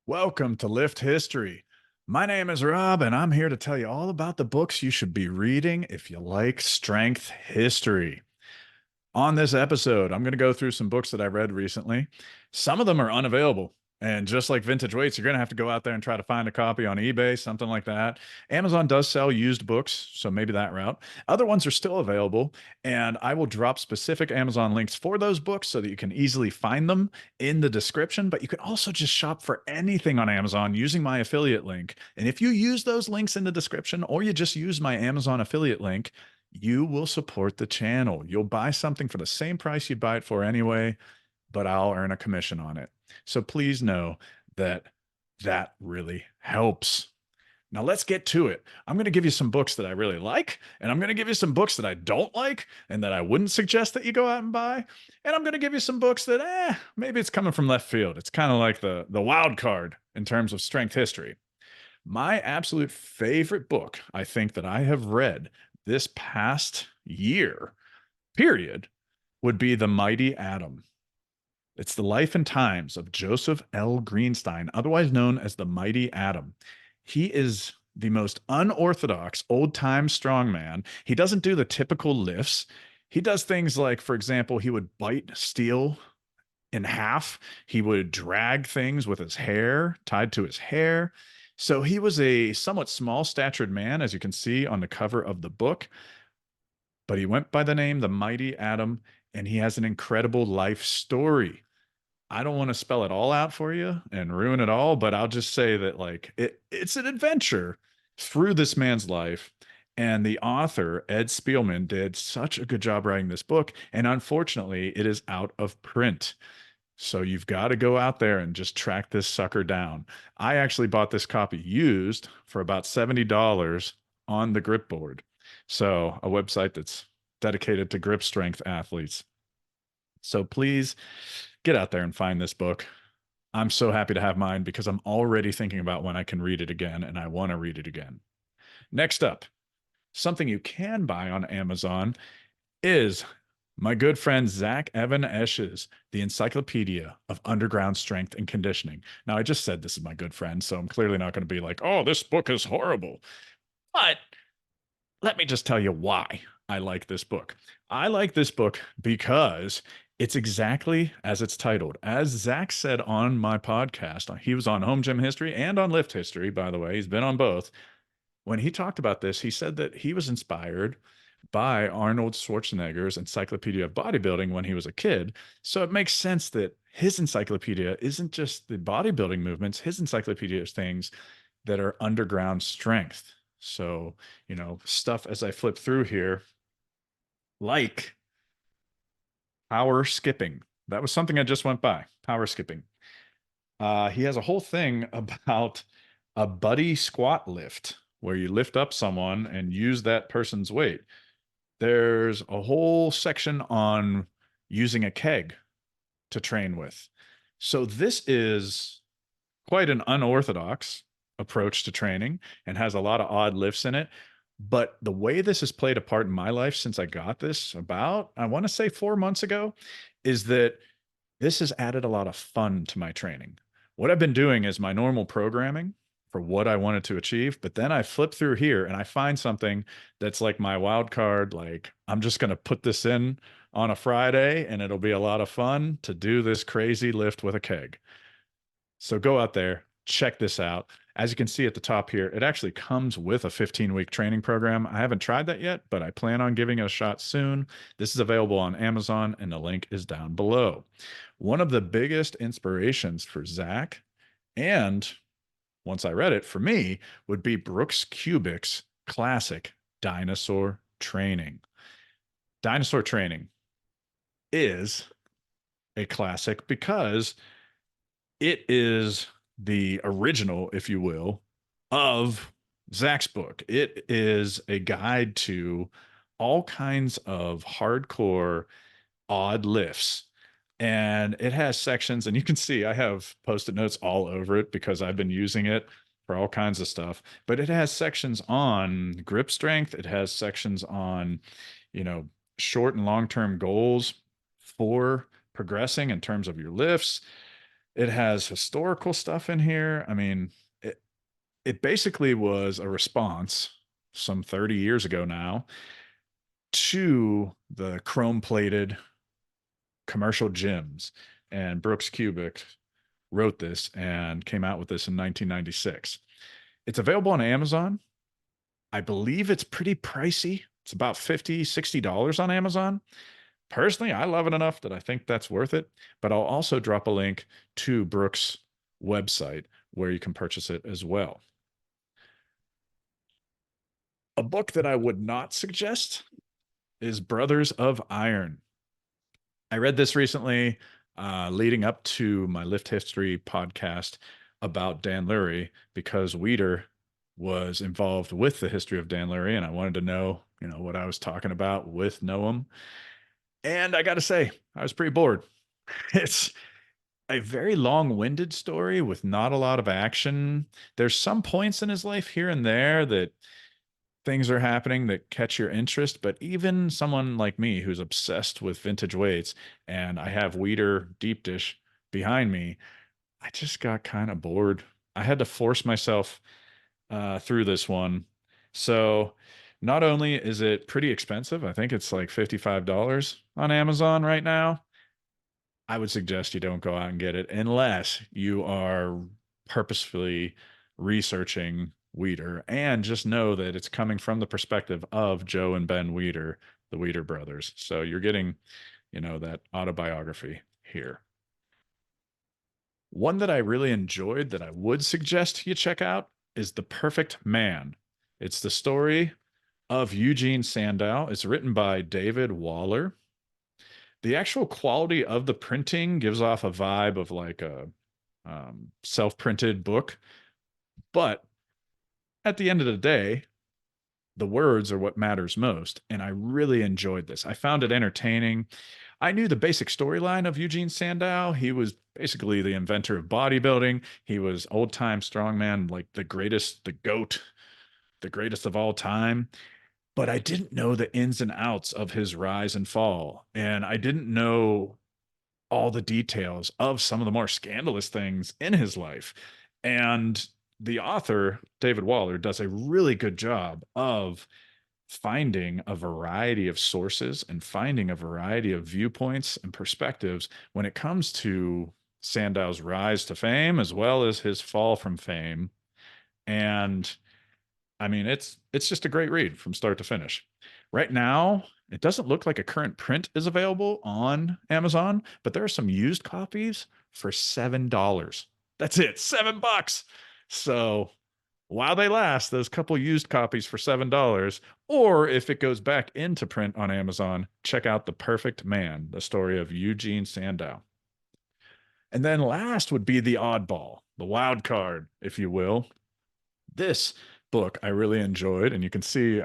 Welcome to Lift History. My name is Rob, and I'm here to tell you all about the books you should be reading if you like strength history. On this episode, I'm going to go through some books that I read recently. Some of them are unavailable. And just like Vintage Weights, you're going to have to go out there and try to find a copy on eBay, something like that. Amazon does sell used books, so maybe that route. Other ones are still available, and I will drop specific Amazon links for those books so that you can easily find them in the description. But you can also just shop for anything on Amazon using my affiliate link. And if you use those links in the description, or you just use my Amazon affiliate link, you will support the channel. You'll buy something for the same price you'd buy it for anyway, but I'll earn a commission on it. So please know that that really helps. Now let's get to it. I'm going to give you some books that I really like, and I'm going to give you some books that I don't like and that I wouldn't suggest that you go out and buy. And I'm going to give you some books that maybe it's coming from left field. It's kind of like the wild card in terms of strength history. My absolute favorite book, I think, that I have read this past year, period, would be The Mighty Atom. It's the life and times of Joseph L. Greenstein, otherwise known as the Mighty Atom. He is the most unorthodox old time strongman. He doesn't do the typical lifts. He does things like, for example, he would bite steel in half. He would drag things with his hair, tied to his hair. So he was a somewhat small statured man, as you can see on the cover of the book, but he went by the name The Mighty Atom, and he has an incredible life story. I don't want to spell it all out for you and ruin it all, but I'll just say that it's an adventure through this man's life. And the author, Ed Spielman, did such a good job writing this book. And unfortunately, it is out of print. So you've got to go out there and just track this sucker down. I actually bought this copy used for about $70 on the Grip Board. So a website that's dedicated to grip strength athletes. So please get out there and find this book. I'm so happy to have mine because I'm already thinking about when I can read it again, and I want to read it again. Next up, something you can buy on Amazon is my good friend Zach Even-Esh's The Encyclopedia of Underground Strength and Conditioning. Now, I just said this is my good friend, so I'm clearly not going to be like, oh, this book is horrible. But let me just tell you why I like this book. I like this book because it's exactly as it's titled. As Zach said on my podcast, he was on Home Gym History and on Lift History, by the way. He's been on both. When he talked about this, he said that he was inspired by Arnold Schwarzenegger's Encyclopedia of Bodybuilding when he was a kid. So it makes sense that his encyclopedia isn't just the bodybuilding movements, his encyclopedia is things that are underground strength. So, stuff as I flip through here, like power skipping. That was something I just went by. Power skipping. He has a whole thing about a buddy squat lift where you lift up someone and use that person's weight. There's a whole section on using a keg to train with. So this is quite an unorthodox approach to training and has a lot of odd lifts in it. But the way this has played a part in my life since I got this about, I want to say 4 months ago, is that this has added a lot of fun to my training. What I've been doing is my normal programming for what I wanted to achieve, but then I flip through here and I find something that's like my wild card. Like, I'm just going to put this in on a Friday and it'll be a lot of fun to do this crazy lift with a keg. So go out there, check this out. As you can see at the top here, it actually comes with a 15-week training program. I haven't tried that yet, but I plan on giving it a shot soon. This is available on Amazon, and the link is down below. One of the biggest inspirations for Zach, and once I read it for me, would be Brooks Kubik's classic Dinosaur Training. Dinosaur Training is a classic because it is the original, if you will, of Zach's book. It is a guide to all kinds of hardcore, odd lifts. And it has sections, and you can see I have post-it notes all over it because I've been using it for all kinds of stuff. But it has sections on grip strength. It has sections on, short and long-term goals for progressing in terms of your lifts. It has historical stuff in here. I mean, it basically was a response some 30 years ago now to the chrome plated commercial gyms. And Brooks Cubic wrote this and came out with this in 1996. It's available on Amazon. I believe it's pretty pricey. It's about $50, $60 on Amazon. Personally, I love it enough that I think that's worth it. But I'll also drop a link to Brooks' website where you can purchase it as well. A book that I would not suggest is Brothers of Iron. I read this recently, leading up to my Lift History podcast about Dan Lurie, because Weider was involved with the history of Dan Lurie, and I wanted to know, what I was talking about with Noam. And I got to say, I was pretty bored. It's a very long-winded story with not a lot of action. There's some points in his life here and there that things are happening that catch your interest, but even someone like me who's obsessed with vintage weights and I have Weider deep dish behind me, I just got kind of bored. I had to force myself through this one. So not only is it pretty expensive, I think it's like $55 on Amazon right now. I would suggest you don't go out and get it unless you are purposefully researching Weider, and just know that it's coming from the perspective of Joe and Ben Weider, the Weider brothers. So you're getting, that autobiography here. One that I really enjoyed that I would suggest you check out is The Perfect Man. It's the story of Eugene Sandow. It's written by David Waller. The actual quality of the printing gives off a vibe of like a self-printed book, but at the end of the day, the words are what matters most. And I really enjoyed this. I found it entertaining. I knew the basic storyline of Eugene Sandow. He was basically the inventor of bodybuilding. He was old time strongman, like the greatest, the GOAT, the greatest of all time. But I didn't know the ins and outs of his rise and fall. And I didn't know all the details of some of the more scandalous things in his life. And the author, David Waller, does a really good job of finding a variety of sources and finding a variety of viewpoints and perspectives when it comes to Sandow's rise to fame as well as his fall from fame. And I mean, it's just a great read from start to finish. Right now, it doesn't look like a current print is available on Amazon, but there are some used copies for $7. That's it, $7. So while they last, those couple used copies for $7, or if it goes back into print on Amazon, check out The Perfect Man, the story of Eugene Sandow. And then last would be the oddball, the wild card, if you will. This book I really enjoyed, and you can see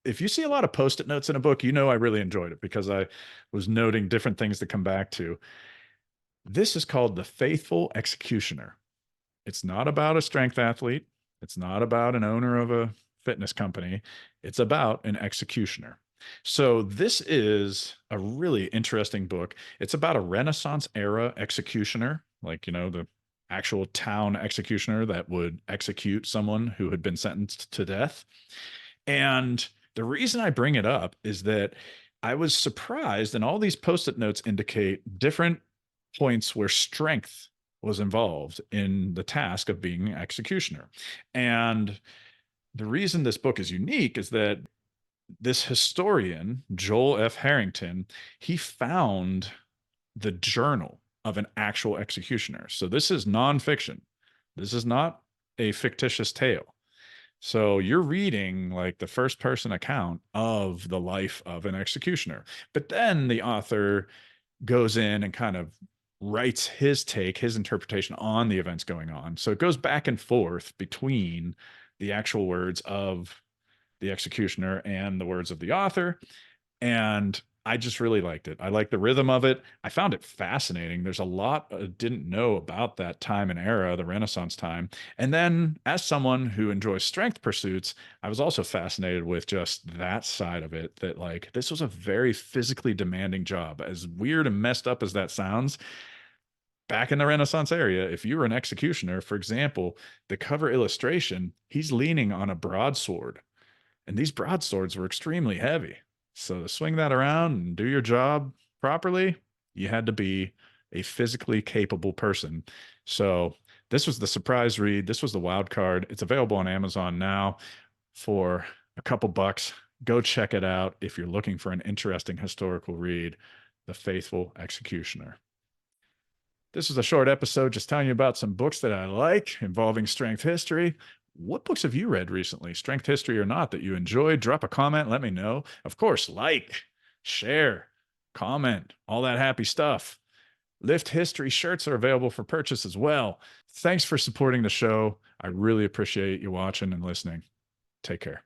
if you see a lot of post-it notes in a book, I really enjoyed it because I was noting different things to come back to. This is called The Faithful Executioner. It's not about a strength athlete. It's not about an owner of a fitness company. It's about an executioner. So this is a really interesting book. It's about a Renaissance era executioner, like, the actual town executioner that would execute someone who had been sentenced to death. And the reason I bring it up is that I was surprised, and all these post-it notes indicate different points where strength was involved in the task of being an executioner. And the reason this book is unique is that this historian, Joel F. Harrington, he found the journal of an actual executioner. So this is nonfiction. This is not a fictitious tale. So you're reading like the first person account of the life of an executioner. But then the author goes in and kind of writes his take, his interpretation on the events going on. So it goes back and forth between the actual words of the executioner and the words of the author. And I just really liked it. I like the rhythm of it. I found it fascinating. There's a lot I didn't know about that time and era, the Renaissance time. And then, as someone who enjoys strength pursuits, I was also fascinated with just that side of it, that like this was a very physically demanding job. As weird and messed up as that sounds, back in the Renaissance area, if you were an executioner, for example, the cover illustration, he's leaning on a broadsword. And these broadswords were extremely heavy. So to swing that around and do your job properly, you had to be a physically capable person. So this was the surprise read. This was the wild card. It's available on Amazon now for a couple bucks. Go check it out if you're looking for an interesting historical read, The Faithful Executioner. This is a short episode just telling you about some books that I like involving strength history. What books have you read recently, strength history or not, that you enjoyed? Drop a comment, let me know. Of course, like, share, comment, all that happy stuff. Lift History shirts are available for purchase as well. Thanks for supporting the show. I really appreciate you watching and listening. Take care.